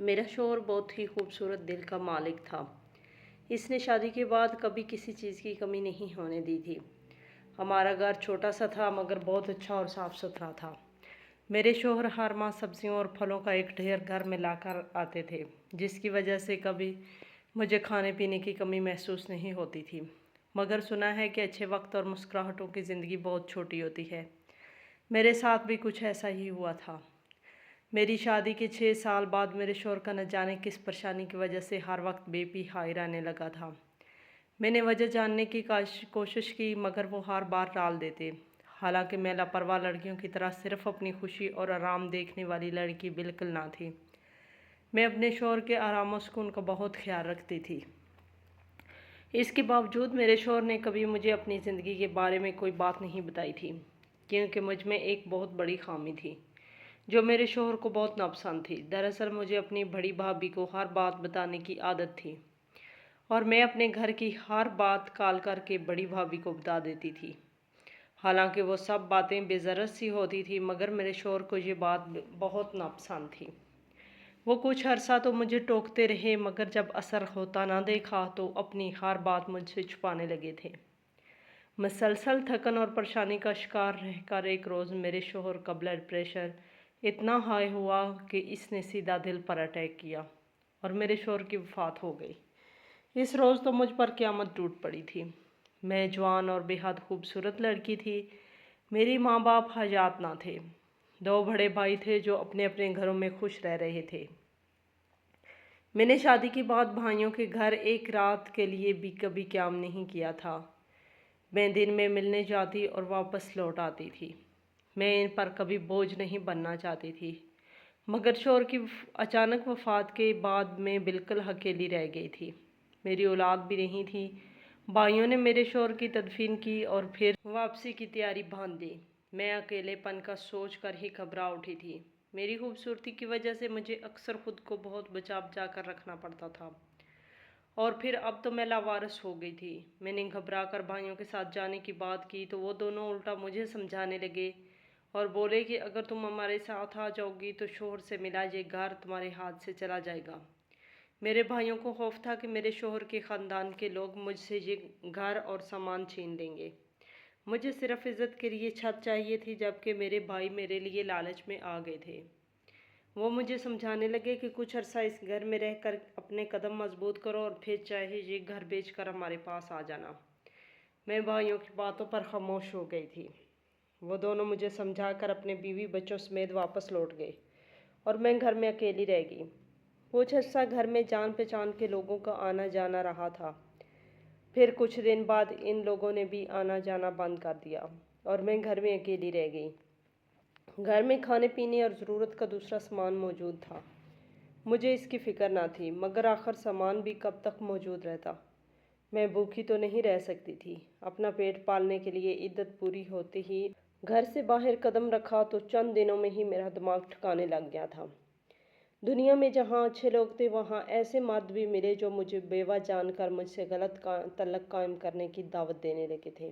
मेरा शौहर बहुत ही खूबसूरत दिल का मालिक था। इसने शादी के बाद कभी किसी चीज़ की कमी नहीं होने दी थी। हमारा घर छोटा सा था मगर बहुत अच्छा और साफ़ सुथरा था। मेरे शौहर हर माह सब्जियों और फलों का एक ढेर घर में लाकर आते थे, जिसकी वजह से कभी मुझे खाने पीने की कमी महसूस नहीं होती थी। मगर सुना है कि अच्छे वक्त और मुस्कुराहटों की ज़िंदगी बहुत छोटी होती है। मेरे साथ भी कुछ ऐसा ही हुआ था। मेरी शादी के 6 साल बाद मेरे शौहर का न जाने किस परेशानी की वजह से हर वक्त बीपी हाई रहने लगा था। मैंने वजह जानने की कोशिश की मगर वो हर बार टाल देते। हालांकि मैं लापरवाह लड़कियों की तरह सिर्फ अपनी खुशी और आराम देखने वाली लड़की बिल्कुल ना थी। मैं अपने शौहर के आराम और सुकून का बहुत ख्याल रखती थी। इसके बावजूद मेरे शौहर ने कभी मुझे अपनी ज़िंदगी के बारे में कोई बात नहीं बताई थी, क्योंकि मुझ में एक बहुत बड़ी खामी थी जो मेरे शौहर को बहुत नापसंद थी। दरअसल मुझे अपनी बड़ी भाभी को हर बात बताने की आदत थी और मैं अपने घर की हर बात कॉल करके बड़ी भाभी को बता देती थी। हालांकि वो सब बातें बेज़रत सी होती थी मगर मेरे शौहर को ये बात बहुत नापसंद थी। वो कुछ अरसा तो मुझे टोकते रहे मगर जब असर होता ना देखा तो अपनी हर बात मुझसे छुपाने लगे थे। मुसलसल थकन और परेशानी का शिकार रहकर एक रोज़ मेरे शौहर का ब्लड प्रेशर इतना हाई हुआ कि इसने सीधा दिल पर अटैक किया और मेरे शौहर की वफ़ात हो गई। इस रोज़ तो मुझ पर क़यामत टूट पड़ी थी। मैं जवान और बेहद खूबसूरत लड़की थी। मेरी माँ बाप हयात ना थे। 2 बड़े भाई थे जो अपने अपने घरों में खुश रह रहे थे। मैंने शादी के बाद भाइयों के घर एक रात के लिए भी कभी क़याम नहीं किया था। मैं दिन में मिलने जाती और वापस लौट आती थी। मैं इन पर कभी बोझ नहीं बनना चाहती थी मगर शौहर की अचानक वफ़ात के बाद मैं बिल्कुल अकेली रह गई थी। मेरी औलाद भी नहीं थी। भाइयों ने मेरे शौहर की तदफीन की और फिर वापसी की तैयारी बांध दी। मैं अकेलेपन का सोच कर ही घबरा उठी थी। मेरी खूबसूरती की वजह से मुझे अक्सर खुद को बहुत बचा बचा कर रखना पड़ता था और फिर अब तो मैं लावारिस हो गई थी। मैंने घबरा कर भाइयों के साथ जाने की बात की तो वो दोनों उल्टा मुझे समझाने लगे और बोले कि अगर तुम हमारे साथ आ जाओगी तो शौहर से मिला ये घर तुम्हारे हाथ से चला जाएगा। मेरे भाइयों को खौफ था कि मेरे शौहर के ख़ानदान के लोग मुझसे ये घर और सामान छीन लेंगे। मुझे सिर्फ इज़्ज़त के लिए छत चाहिए थी, जबकि मेरे भाई मेरे लिए लालच में आ गए थे। वो मुझे समझाने लगे कि कुछ अरसा इस घर में रहकर अपने कदम मजबूत करो और फिर चाहे ये घर बेचकर हमारे पास आ जाना। मैं भाइयों की बातों पर खामोश हो गई थी। वो दोनों मुझे समझाकर अपने बीवी बच्चों समेत वापस लौट गए और मैं घर में अकेली रह गई। कुछ अर्सा घर में जान पहचान के लोगों का आना जाना रहा था। फिर कुछ दिन बाद इन लोगों ने भी आना जाना बंद कर दिया और मैं घर में अकेली रह गई। घर में खाने पीने और ज़रूरत का दूसरा सामान मौजूद था। मुझे इसकी फ़िक्र ना थी मगर आखिर सामान भी कब तक मौजूद रहता। मैं भूखी तो नहीं रह सकती थी। अपना पेट पालने के लिए इद्दत पूरी होते ही घर से बाहर कदम रखा तो चंद दिनों में ही मेरा दिमाग ठिकाने लग गया था। दुनिया में जहाँ अच्छे लोग थे वहाँ ऐसे मर्द भी मिले जो मुझे बेवा जानकर मुझसे गलत तल्लक कायम करने की दावत देने लगे थे।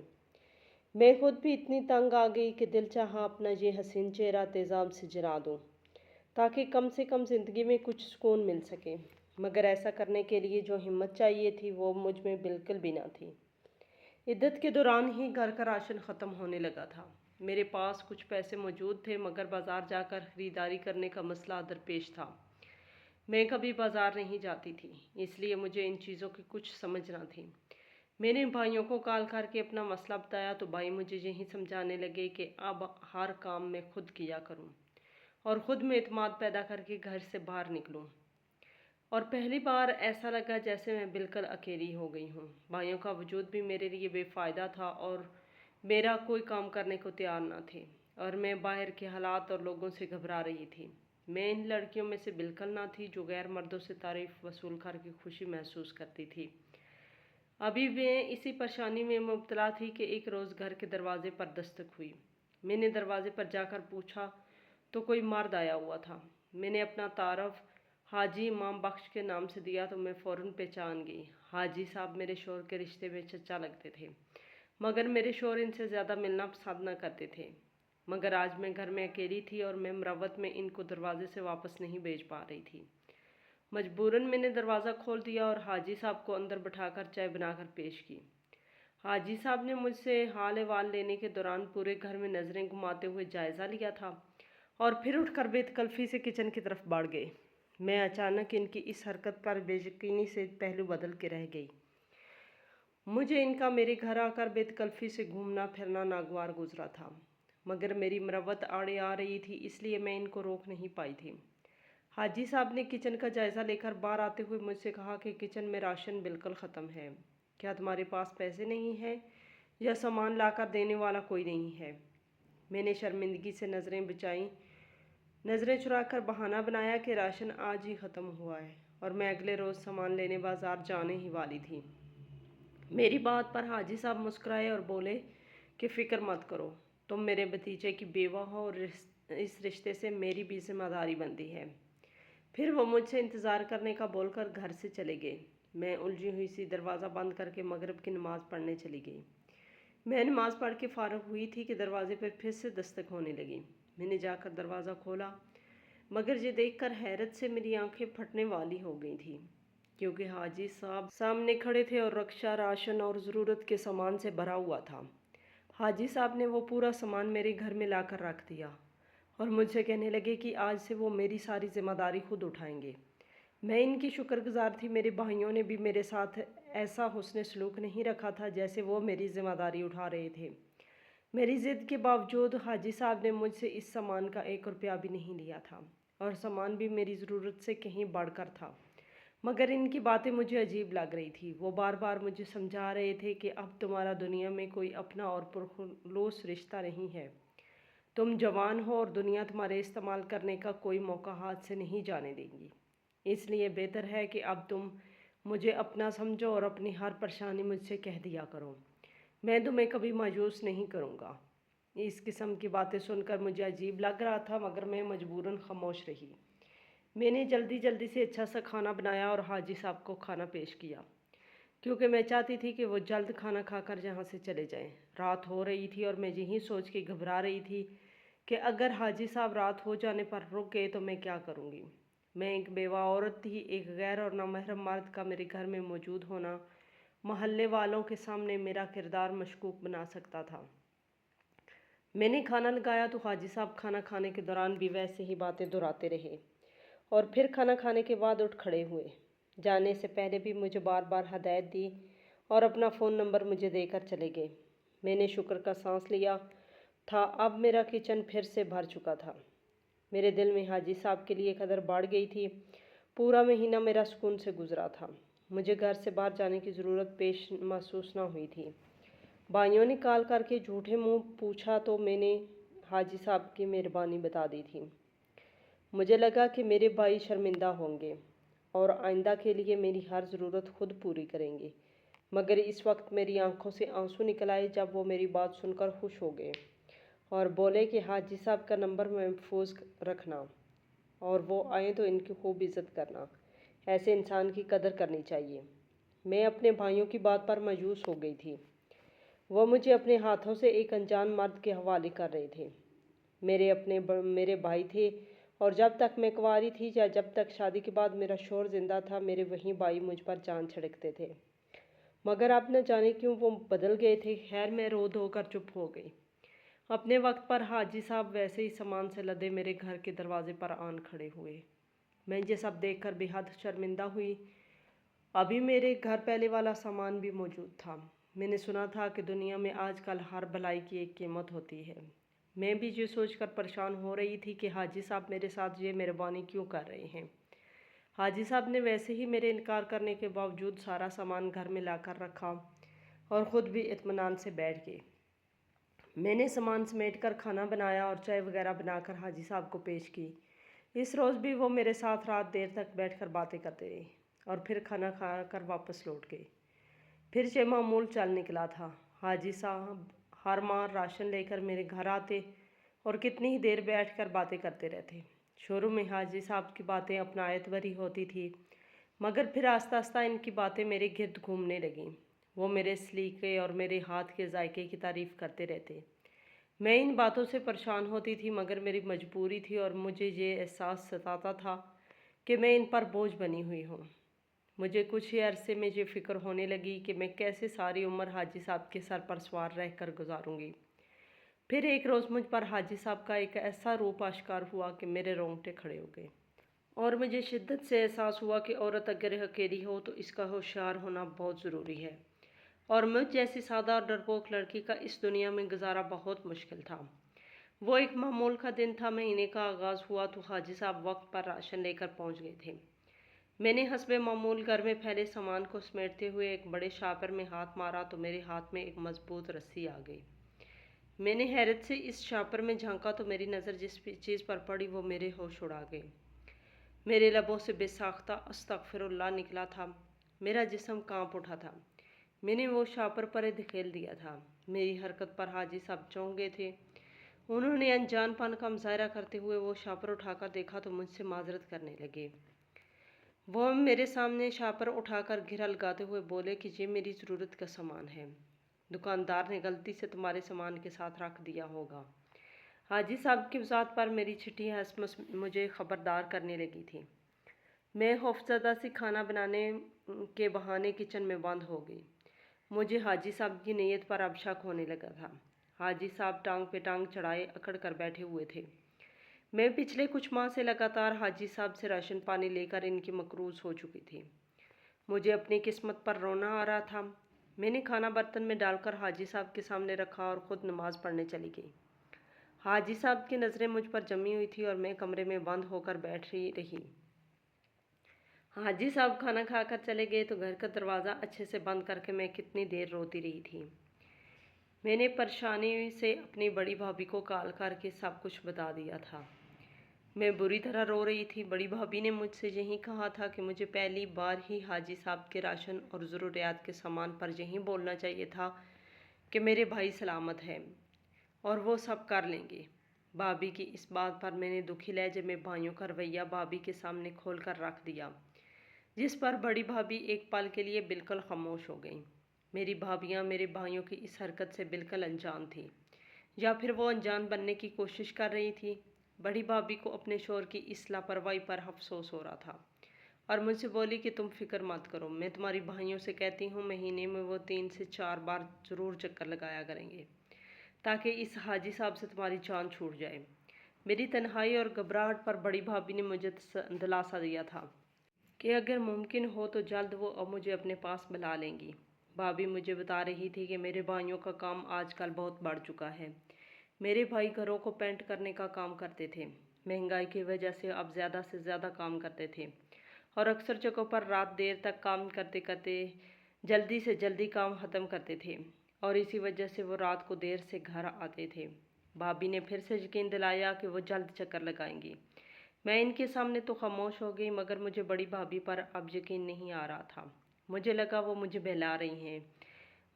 मैं खुद भी इतनी तंग आ गई कि दिल चाहा अपना ये हसीन चेहरा तेज़ाब से जला दूँ ताकि कम से कम ज़िंदगी में कुछ सुकून मिल सके। मगर ऐसा करने के लिए जो हिम्मत चाहिए थी वो मुझ में बिल्कुल भी ना थी। इद्दत के दौरान ही घर का राशन ख़त्म होने लगा था। मेरे पास कुछ पैसे मौजूद थे मगर बाज़ार जाकर ख़रीदारी करने का मसला दरपेश था। मैं कभी बाज़ार नहीं जाती थी, इसलिए मुझे इन चीज़ों की कुछ समझ ना थी। मैंने भाइयों को कॉल करके अपना मसला बताया तो भाई मुझे यही समझाने लगे कि अब हर काम मैं खुद किया करूं और ख़ुद में एतमाद पैदा करके घर से बाहर निकलूं। और पहली बार ऐसा लगा जैसे मैं बिल्कुल अकेली हो गई हूँ। भाइयों का वजूद भी मेरे लिए बेफ़ायदा था और मेरा कोई काम करने को तैयार ना थे और मैं बाहर के हालात और लोगों से घबरा रही थी। मैं इन लड़कियों में से बिल्कुल ना थी जो गैर मर्दों से तारीफ़ वसूल करके खुशी महसूस करती थी। अभी मैं इसी परेशानी में मुब्तला थी कि एक रोज़ घर के दरवाजे पर दस्तक हुई। मैंने दरवाजे पर जाकर पूछा तो कोई मर्द आया हुआ था। मैंने अपना तारफ़ हाजी इमाम बख्श के नाम से दिया तो मैं फ़ौरन पहचान गई। हाजी साहब मेरे शौहर के रिश्ते में चचा लगते थे मगर मेरे शौहर इनसे ज़्यादा मिलना पसंद न करते थे। मगर आज मैं घर में अकेली थी और मैं मरवत में इनको दरवाजे से वापस नहीं भेज पा रही थी। मजबूरन मैंने दरवाज़ा खोल दिया और हाजी साहब को अंदर बिठाकर चाय बनाकर पेश की। हाजी साहब ने मुझसे हाल अहवाल लेने के दौरान पूरे घर में नज़रें घुमाते हुए जायज़ा लिया था और फिर उठकर बेतकल्फ़ी से किचन की तरफ बढ़ गए। मैं अचानक इनकी इस हरकत पर बेयकीनी से पहलू बदल के रह गई। मुझे इनका मेरे घर आकर बेतकल्फ़ी से घूमना फिरना नागवार गुजरा था, मगर मेरी मरवत आड़े आ रही थी, इसलिए मैं इनको रोक नहीं पाई थी। हाजी साहब ने किचन का जायज़ा लेकर बाहर आते हुए मुझसे कहा कि किचन में राशन बिल्कुल ख़त्म है। क्या तुम्हारे पास पैसे नहीं हैं या सामान लाकर देने वाला कोई नहीं है? मैंने शर्मिंदगी से नज़रें बचाईं, नज़रें चुराकर बहाना बनाया कि राशन आज ही ख़त्म हुआ है और मैं अगले रोज़ सामान लेने बाज़ार जाने ही वाली थी। मेरी बात पर हाजी साहब मुस्कुराए और बोले कि फ़िक्र मत करो, तुम मेरे भतीजे की बेवा हो और इस रिश्ते से मेरी भी जिम्मेदारी बनती है। फिर वो मुझसे इंतज़ार करने का बोलकर घर से चले गए। मैं उलझी हुई सी दरवाज़ा बंद करके मगरिब की नमाज़ पढ़ने चली गई। मैं नमाज़ पढ़ के फ़ारिग हुई थी कि दरवाज़े पर फिर से दस्तक होने लगी। मैंने जाकर दरवाज़ा खोला, मगर ये देखकर हैरत से मेरी आंखें फटने वाली हो गई थी, क्योंकि हाजी साहब सामने खड़े थे और रक्षा, राशन और ज़रूरत के सामान से भरा हुआ था। हाजी साहब ने वो पूरा सामान मेरे घर में लाकर रख दिया और मुझसे कहने लगे कि आज से वो मेरी सारी जिम्मेदारी खुद उठाएंगे। मैं इनकी शुक्रगुजार थी। मेरे भाइयों ने भी मेरे साथ ऐसा हुस्न सलूक नहीं रखा था जैसे वो मेरी जिम्मेदारी उठा रहे थे। मेरी ज़िद के बावजूद हाजी साहब ने मुझसे इस सामान का 1 रुपया भी नहीं लिया था और सामान भी मेरी ज़रूरत से कहीं बढ़कर था। मगर इनकी बातें मुझे अजीब लग रही थी। वो बार बार मुझे समझा रहे थे कि अब तुम्हारा दुनिया में कोई अपना और पुरखलूस रिश्ता नहीं है। तुम जवान हो और दुनिया तुम्हारे इस्तेमाल करने का कोई मौका हाथ से नहीं जाने देगी। इसलिए बेहतर है कि अब तुम मुझे अपना समझो और अपनी हर परेशानी मुझसे कह दिया करो। मैं तुम्हें कभी मायूस नहीं करूँगा। इस किस्म की बातें सुनकर मुझे अजीब लग रहा था, मगर मैं मजबूरन खामोश रही। मैंने जल्दी जल्दी से अच्छा सा खाना बनाया और हाजी साहब को खाना पेश किया, क्योंकि मैं चाहती थी कि वो जल्द खाना खाकर यहाँ से चले जाएं। रात हो रही थी और मैं यही सोच के घबरा रही थी कि अगर हाजी साहब रात हो जाने पर रुक गए तो मैं क्या करूँगी। मैं एक बेवा औरत थी। एक गैर और नामहरम मर्द का मेरे घर में मौजूद होना मोहल्ले वालों के सामने मेरा किरदार मशकूक बना सकता था। मैंने खाना लगाया तो हाजी साहब खाना खाने के दौरान भी वैसे ही बातें दोहराते रहे और फिर खाना खाने के बाद उठ खड़े हुए। जाने से पहले भी मुझे बार बार हदायत दी और अपना फ़ोन नंबर मुझे देकर चले गए। मैंने शुक्र का सांस लिया था। अब मेरा किचन फिर से भर चुका था। मेरे दिल में हाजी साहब के लिए कदर बढ़ गई थी। पूरा महीना मेरा सुकून से गुजरा था। मुझे घर से बाहर जाने की ज़रूरत पेश महसूस न हुई थी। भाइयों ने कॉल करके झूठे मुंह पूछा तो मैंने हाजी साहब की मेहरबानी बता दी थी। मुझे लगा कि मेरे भाई शर्मिंदा होंगे और आइंदा के लिए मेरी हर ज़रूरत खुद पूरी करेंगे, मगर इस वक्त मेरी आंखों से आंसू निकल आए जब वो मेरी बात सुनकर खुश हो गए और बोले कि हाजी साहब का नंबर महफूज रखना और वो आए तो इनकी खूब इज़्ज़त करना। ऐसे इंसान की कदर करनी चाहिए। मैं अपने भाइयों की बात पर मायूस हो गई थी। वो मुझे अपने हाथों से एक अनजान मर्द के हवाले कर रहे थे। मेरे भाई थे और जब तक मैं कुंवारी थी या जब तक शादी के बाद मेरा शौहर जिंदा था, मेरे वही भाई मुझ पर जान छिड़कते थे। मगर अब न जाने क्यों वो बदल गए थे। खैर, मैं रो धो कर चुप हो गई। अपने वक्त पर हाजी साहब वैसे ही सामान से लदे मेरे घर के दरवाजे पर आन खड़े हुए। मैं ये सब देखकर बेहद शर्मिंदा हुई। अभी मेरे घर पहले वाला सामान भी मौजूद था। मैंने सुना था कि दुनिया में आजकल हर भलाई की एक कीमत होती है। मैं भी ये सोचकर परेशान हो रही थी कि हाजी साहब मेरे साथ ये मेहरबानी क्यों कर रहे हैं। हाजी साहब ने वैसे ही मेरे इनकार करने के बावजूद सारा सामान घर में लाकर रखा और ख़ुद भी इत्मीनान से बैठ गए। मैंने सामान समेट कर खाना बनाया और चाय वगैरह बनाकर हाजी साहब को पेश की। इस रोज़ भी वो मेरे साथ रात देर तक बैठकर बातें करते रहे और फिर खाना खा कर वापस लौट गए। फिर से मामूल चल निकला था। हाजी साहब हर माह राशन लेकर मेरे घर आते और कितनी ही देर बैठकर बातें करते रहते। शुरू में हाजी साहब की बातें अपनायत भरी होती थी, मगर फिर आस्ता आस्ता इनकी बातें मेरे गिर्द घूमने लगीं। वो मेरे सलीके और मेरे हाथ के जायके की तारीफ़ करते रहते। मैं इन बातों से परेशान होती थी, मगर मेरी मजबूरी थी और मुझे ये एहसास सताता था कि मैं इन पर बोझ बनी हुई हूँ। मुझे कुछ ही अरसे में ये फिक्र होने लगी कि मैं कैसे सारी उम्र हाजी साहब के सर पर सवार रह कर गुजारूंगी। फिर एक रोज़ मुझ पर हाजी साहब का एक ऐसा रूप आश्कार हुआ कि मेरे रोंगटे खड़े हो गए और मुझे शिद्दत से एहसास हुआ कि औरत अगर अकेली हो तो इसका होशियार होना बहुत ज़रूरी है, और मुझ जैसी सादा और डरपोक लड़की का इस दुनिया में गुजारा बहुत मुश्किल था। वो एक मामूल का दिन था। महीने का आगाज़ हुआ तो हाजी साहब वक्त पर राशन लेकर पहुंच गए थे। मैंने हस्बे मामूल घर में फैले सामान को समेटते हुए एक बड़े शापर में हाथ मारा तो मेरे हाथ में एक मजबूत रस्सी आ गई। मैंने हैरत से इस शापर में झांका तो मेरी नज़र जिस चीज़ पर पड़ी वो मेरे होश उड़ा गई। मेरे लबों से बेसाख्ता अस्तगफिरुल्लाह निकला था। मेरा जिस्म कांप उठा था। मैंने वो शापर पर धकेल दिया था। मेरी हरकत पर हाजी साहब चौंक गए थे। उन्होंने अनजानपन का मुजाहरा करते हुए वो शापर उठाकर देखा तो मुझसे माजरत करने लगे। वो मेरे सामने शापर उठाकर घिरा लगाते हुए बोले कि ये मेरी ज़रूरत का सामान है, दुकानदार ने गलती से तुम्हारे सामान के साथ रख दिया होगा। हाजी साहब की वजाहत पर मेरी छिटी हंस मुझे ख़बरदार करने लगी थी। मैं खौफजदा सी खाना बनाने के बहाने किचन में बंद हो गई। मुझे हाजी साहब की नीयत पर अब शक होने लगा था। हाजी साहब टांग पे टांग चढ़ाए अकड़ कर बैठे हुए थे। मैं पिछले कुछ माह से लगातार हाजी साहब से राशन पानी लेकर इनकी मकरूज़ हो चुकी थी। मुझे अपनी किस्मत पर रोना आ रहा था। मैंने खाना बर्तन में डालकर हाजी साहब के सामने रखा और ख़ुद नमाज़ पढ़ने चली गई। हाजी साहब की नज़रें मुझ पर जमी हुई थी और मैं कमरे में बंद होकर बैठ रही। हाजी साहब खाना खाकर चले गए तो घर का दरवाज़ा अच्छे से बंद करके मैं कितनी देर रोती रही थी। मैंने परेशानी से अपनी बड़ी भाभी को कॉल करके सब कुछ बता दिया था। मैं बुरी तरह रो रही थी। बड़ी भाभी ने मुझसे यही कहा था कि मुझे पहली बार ही हाजी साहब के राशन और ज़रूरियात के सामान पर यही बोलना चाहिए था कि मेरे भाई सलामत हैं और वो सब कर लेंगे। भाभी की इस बात पर मैंने दुखी लहजे में भाइयों का रवैया भाभी के सामने खोल कर रख दिया, जिस पर बड़ी भाभी एक पल के लिए बिल्कुल खामोश हो गई। मेरी भाभियाँ मेरे भाइयों की इस हरकत से बिल्कुल अनजान थी, या फिर वो अनजान बनने की कोशिश कर रही थी। बड़ी भाभी को अपने शोहर की इस लापरवाही पर अफसोस हो रहा था और मुझसे बोली कि तुम फिक्र मत करो, मैं तुम्हारी भाइयों से कहती हूँ महीने में वो 3 से 4 बार ज़रूर चक्कर लगाया करेंगे ताकि इस हाजी साहब से तुम्हारी जान छूट जाए। मेरी तन्हाई और घबराहट पर बड़ी भाभी ने मुझे दिलासा दिया था कि अगर मुमकिन हो तो जल्द वो अब मुझे अपने पास बुला लेंगी। भाभी मुझे बता रही थी कि मेरे भाइयों का काम आजकल बहुत बढ़ चुका है। मेरे भाई घरों को पेंट करने का काम करते थे। महंगाई की वजह से अब ज़्यादा से ज़्यादा काम करते थे और अक्सर जगहों पर रात देर तक काम करते करते जल्दी से जल्दी काम ख़त्म करते थे और इसी वजह से वो रात को देर से घर आते थे। भाभी ने फिर से यकीन दिलाया कि वो जल्द चक्कर लगाएंगी। मैं इनके सामने तो खामोश हो गई, मगर मुझे बड़ी भाभी पर अब यकीन नहीं आ रहा था। मुझे लगा वो मुझे बहला रही हैं।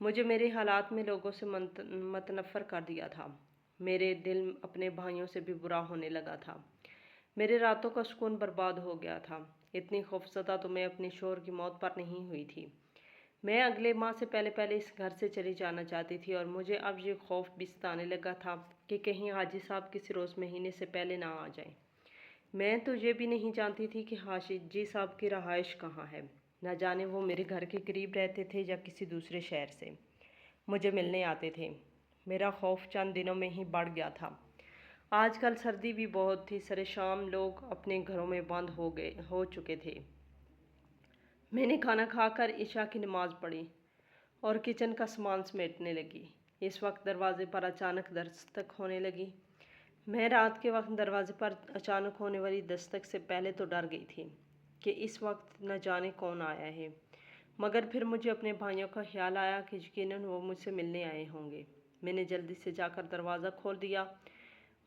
मुझे मेरे हालात में लोगों से मतनफ़र कर दिया था। मेरे दिल अपने भाइयों से भी बुरा होने लगा था। मेरे रातों का सुकून बर्बाद हो गया था। इतनी खौफज़दा तो मैं अपने शोहर की मौत पर नहीं हुई थी। मैं अगले माह से पहले पहले इस घर से चली जाना चाहती थी और मुझे अब ये खौफ भी सताने लगा था कि कहीं हाजी साहब किसी रोज़ महीने से पहले ना आ जाए। मैं तो ये भी नहीं जानती थी कि हाजी साहब की रहाइश कहाँ है। न जाने वो मेरे घर के करीब रहते थे या किसी दूसरे शहर से मुझे मिलने आते थे। मेरा खौफ चंद दिनों में ही बढ़ गया था। आजकल सर्दी भी बहुत थी। सरे शाम लोग अपने घरों में बंद हो चुके थे। मैंने खाना खाकर इशा की नमाज़ पढ़ी और किचन का सामान समेटने लगी। इस वक्त दरवाज़े पर अचानक दस्तक होने लगी। मैं रात के वक्त दरवाज़े पर अचानक होने वाली दस्तक से पहले तो डर गई थी कि इस वक्त न जाने कौन आया है, मगर फिर मुझे अपने भाइयों का ख्याल आया कि यकीनन वो मुझसे मिलने आए होंगे। मैंने जल्दी से जाकर दरवाज़ा खोल दिया,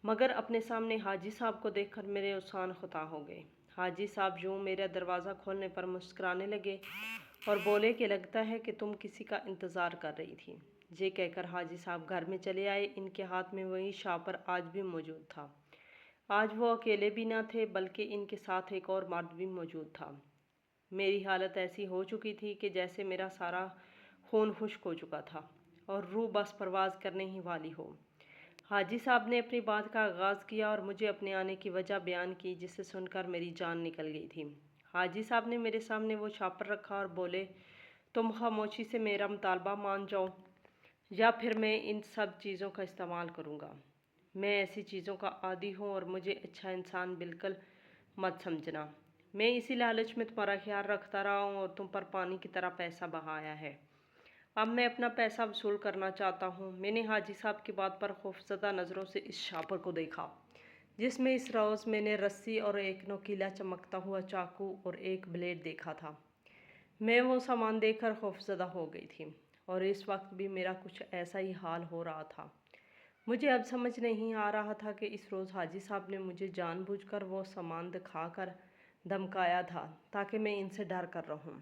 मगर अपने सामने हाजी साहब को देखकर मेरे उसान खुता हो गए। हाजी साहब यूँ मेरा दरवाज़ा खोलने पर मुस्कुराने लगे और बोले कि लगता है कि तुम किसी का इंतज़ार कर रही थी। ये कहकर हाजी साहब घर में चले आए। इनके हाथ में वही शापर आज भी मौजूद था। आज वो अकेले भी ना थे, बल्कि इनके साथ एक और मर्द भी मौजूद था। मेरी हालत ऐसी हो चुकी थी कि जैसे मेरा सारा खून खुश्क हो चुका था और रूह बस परवाज़ करने ही वाली हो। हाजी साहब ने अपनी बात का आगाज़ किया और मुझे अपने आने की वजह बयान की, जिसे सुनकर मेरी जान निकल गई थी। हाजी साहब ने मेरे सामने वो छापर रखा और बोले, तुम खामोशी से मेरा मुतालबा मान जाओ या फिर मैं इन सब चीज़ों का इस्तेमाल करूँगा। मैं ऐसी चीज़ों का आदी हूँ और मुझे अच्छा इंसान बिल्कुल मत समझना। मैं इसी लालच में तुम्हारा ख्याल रखता रहा हूँ और तुम पर पानी की तरह पैसा बहाया है। अब मैं अपना पैसा वसूल करना चाहता हूँ। मैंने हाजी साहब की बात पर खौफजदा नज़रों से इस छापर को देखा, जिसमें इस रोज़ मैंने रस्सी और एक नोकीला चमकता हुआ चाकू और एक ब्लेड देखा था। मैं वो सामान देखकर खौफजदा हो गई थी और इस वक्त भी मेरा कुछ ऐसा ही हाल हो रहा था। मुझे अब समझ नहीं आ रहा था कि इस रोज़ हाजी साहब ने मुझे जानबूझकर वो सामान दिखाकर धमकाया था ताकि मैं इनसे डर कर रहूं।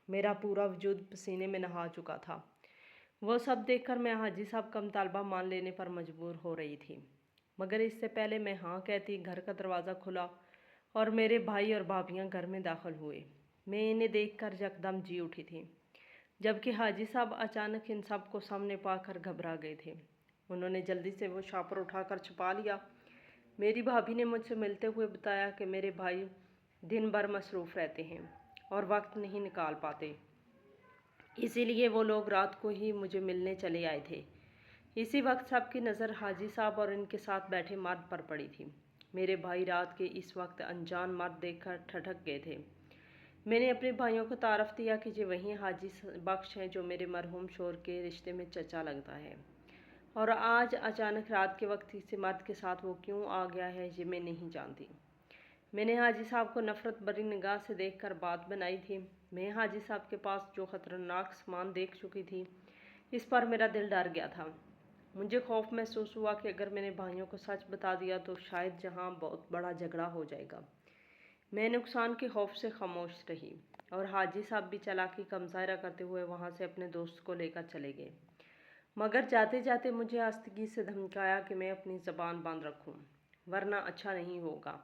मेरा पूरा वजूद पसीने में नहा चुका था। वो सब देखकर मैं हाजी साहब का मुतालबा मान लेने पर मजबूर हो रही थी, मगर इससे पहले मैं हाँ कहती घर का दरवाज़ा खुला और मेरे भाई और भाभियाँ घर में दाखिल हुए। मैं इन्हें देखकर यकदम जी उठी थी, जबकि हाजी साहब अचानक इन सब को सामने पाकर घबरा गए थे। उन्होंने जल्दी से वो छापर उठाकर छुपा लिया। मेरी भाभी ने मुझसे मिलते हुए बताया कि मेरे भाई दिन भर मसरूफ़ रहते हैं और वक्त नहीं निकाल पाते, इसीलिए वो लोग रात को ही मुझे मिलने चले आए थे। इसी वक्त सबकी नज़र हाजी साहब और इनके साथ बैठे मर्द पर पड़ी थी। मेरे भाई रात के इस वक्त अनजान मर्द देखकर ठठक गए थे। मैंने अपने भाइयों को तारफ़ दिया कि ये वही हाजी बख्श हैं जो मेरे मरहूम शोहर के रिश्ते में चचा लगता है, और आज अचानक रात के वक्त किसी मर्द के साथ वो क्यों आ गया है ये मैं नहीं जानती। मैंने हाजी साहब को नफ़रत भरी निगाह से देखकर बात बनाई थी। मैं हाजी साहब के पास जो ख़तरनाक सामान देख चुकी थी, इस पर मेरा दिल डर गया था। मुझे खौफ महसूस हुआ कि अगर मैंने भाइयों को सच बता दिया तो शायद जहाँ बहुत बड़ा झगड़ा हो जाएगा। मैं नुकसान के खौफ से खामोश रही और हाजी साहब भी चालाकी का मुजाहरा करते हुए वहाँ से अपने दोस्त को लेकर चले गए, मगर जाते जाते मुझे आस्तिकी से धमकाया कि मैं अपनी ज़बान बंद रखूं, वरना अच्छा नहीं होगा।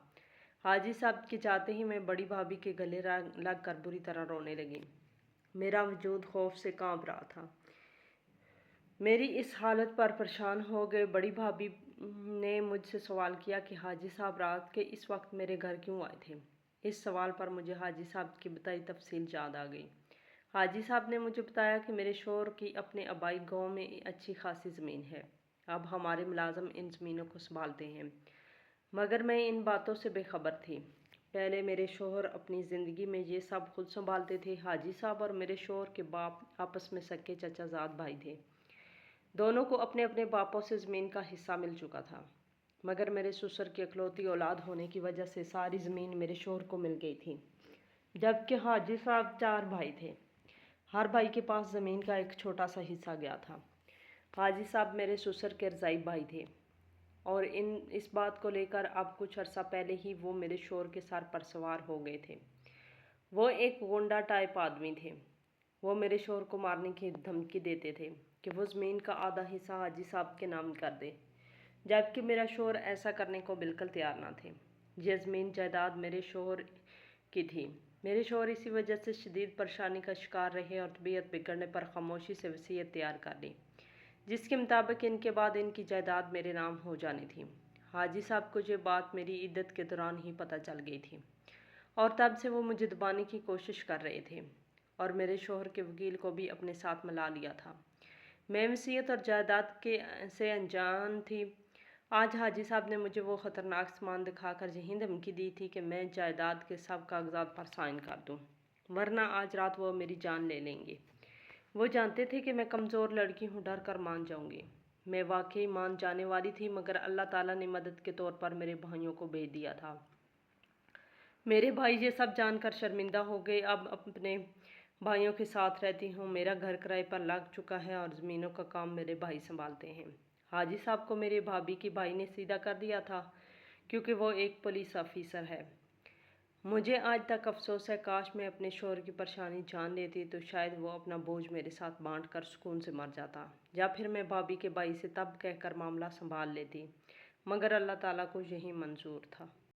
हाजी साहब के जाते ही मैं बड़ी भाभी के गले लग कर बुरी तरह रोने लगी। मेरा वजूद खौफ से कांप रहा था। मेरी इस हालत पर परेशान हो गए बड़ी भाभी ने मुझसे सवाल किया कि हाजी साहब रात के इस वक्त मेरे घर क्यों आए थे। इस सवाल पर मुझे हाजी साहब की बताई तफसील याद आ गई। हाजी साहब ने मुझे बताया कि मेरे शोहर की अपने आबाई गांव में अच्छी खासी ज़मीन है। अब हमारे मुलाजम इन ज़मीनों को संभालते हैं, मगर मैं इन बातों से बेखबर थी। पहले मेरे शोहर अपनी ज़िंदगी में ये सब खुद संभालते थे। हाजी साहब और मेरे शोहर के बाप आपस में सगे चचाजाद भाई थे। दोनों को अपने अपने बापों से ज़मीन का हिस्सा मिल चुका था, मगर मेरे ससुर की इकलौती औलाद होने की वजह से सारी ज़मीन मेरे शोहर को मिल गई थी, जबकि हाजी साहब 4 भाई थे। हर भाई के पास ज़मीन का एक छोटा सा हिस्सा गया था। हाजी साहब मेरे ससुर के रज़ाई भाई थे और इस बात को लेकर अब कुछ अर्सा पहले ही वो मेरे शोहर के सर पर सवार हो गए थे। वो एक गुंडा टाइप आदमी थे। वो मेरे शोहर को मारने की धमकी देते थे कि वो ज़मीन का आधा हिस्सा हाजी साहब के नाम कर दे, जबकि मेरा शोहर ऐसा करने को बिल्कुल तैयार ना थे। यह ज़मीन जायदाद मेरे शोहर की थी। मेरे शोहर इसी वजह से शदीद परेशानी का शिकार रहे और तबीयत बिगड़ने पर खामोशी से वसीयत तैयार कर ली, जिसके मुताबिक इनके बाद इनकी जायदाद मेरे नाम हो जानी थी। हाजी साहब को ये बात मेरी इद्दत के दौरान ही पता चल गई थी और तब से वो मुझे दबाने की कोशिश कर रहे थे और मेरे शोहर के वकील को भी अपने साथ मिला लिया था। मैं वसीयत और जायदाद के से अनजान थी। आज हाजी साहब ने मुझे वो ख़तरनाक सामान दिखाकर यही धमकी दी थी कि मैं जायदाद के सब कागजात पर साइन कर दूं, वरना आज रात वो मेरी जान ले लेंगे। वो जानते थे कि मैं कमज़ोर लड़की हूँ, डर कर मान जाऊंगी। मैं वाकई मान जाने वाली थी, मगर अल्लाह ताला ने मदद के तौर पर मेरे भाइयों को भेज दिया था। मेरे भाई ये सब जानकर शर्मिंदा हो गए। अब अपने भाइयों के साथ रहती हूँ। मेरा घर किराए पर लग चुका है और ज़मीनों का काम मेरे भाई संभालते हैं। हाजी साहब को मेरे भाभी की भाई ने सीधा कर दिया था, क्योंकि वो एक पुलिस ऑफिसर है। मुझे आज तक अफसोस है, काश मैं अपने शोहर की परेशानी जान लेती तो शायद वो अपना बोझ मेरे साथ बांट कर सुकून से मर जाता, या फिर मैं भाभी के भाई से तब कहकर मामला संभाल लेती, मगर अल्लाह ताला को यही मंजूर था।